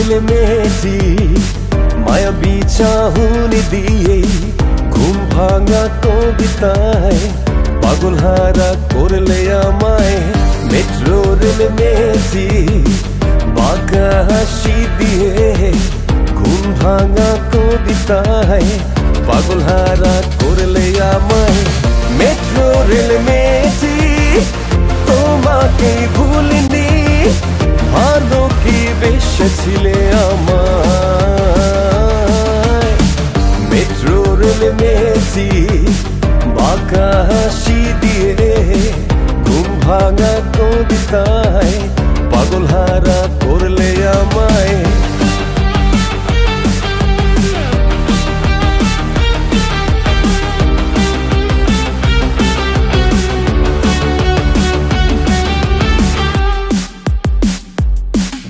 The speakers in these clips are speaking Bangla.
রেলে মেয়েটি মায়াবী চাহনি দিয়ে ঘুম ভাঙা কবিতায় পাগল হারা করলে আমায়। মেট্রো রেল মেয়েটি বাঁকা হাসি দিয়ে ঘুম ভাঙা কবিতায় পাগল হারা করলে আমায়। মেট্রো রেল মেয়েটি তোমাকে ভুলিনি, ভালো কি বেসেছিলে আমায়। মেট্রো রেল মেয়েটি বাঁকা হাসি দিয়ে ঘুম ভাঙা কবিতায় পাগল হারা করলে আমায়।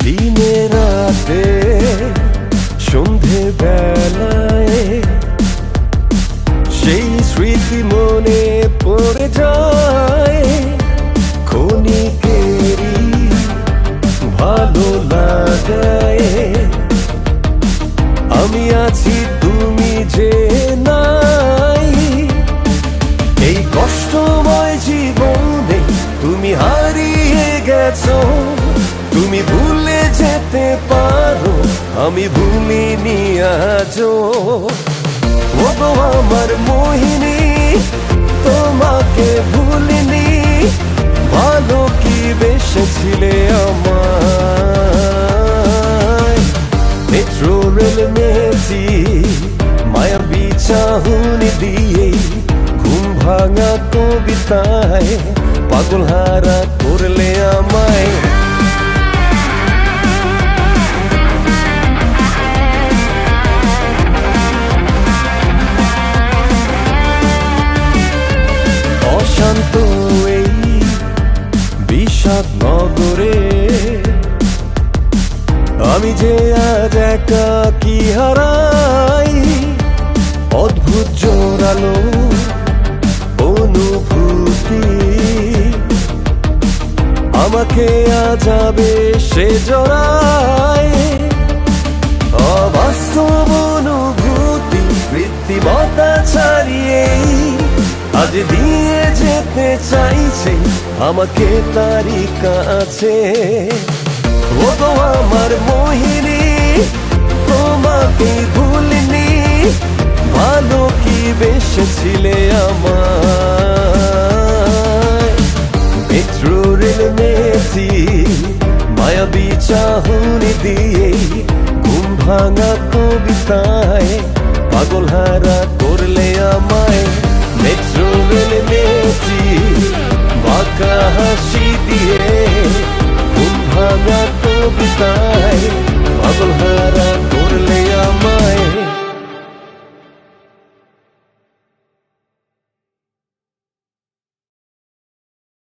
দিনে রাতে সন্ধে বেলায় সেই স্মৃতি মনে পড়ে যায়। ক্ষণিকেরই ভালো লাগায়, আমি আছি তুমি যে নাই। এই কষ্টময় জীবনে তুমি হারিয়ে গেছো, তুমি ভুলে যেতে পারো, আমি ভুলিনি আজও। ও তো আমার মোহিনী, তোমাকে ভুলিনি, ভালো কি বেসেছিলে আমায়। মেট্রো রেল মেয়েটি মায়াবী চাহনি দিয়ে ঘুম ভাঙা কবিতায় পাগল হারা করলে আমায়। অশান্ত এই বিষাদ নগরে আমি যে আজ একাকী হারাই। অদ্ভুত জোরালো অনুভূতি আমাকে আজ সে জড়ায়। অবাস্তব অনুভূতি কৃত্রিমতা ছাড়িয়ে আজ দিয়ে যেতে চাইছে আমাকে তারি কাছে। ও তো আমার মোহিনী, তোমাকে ভুলিনি, ভালো কি বেসেছিলে আমায়। মেট্রো রেল মেয়েটি মায়াবী চাহনি দিয়ে ঘুম ভাঙা কবিতায় পাগল হারা করলে আমায়। মেট্রো রেল মেয়েটি বাঁকা হাসি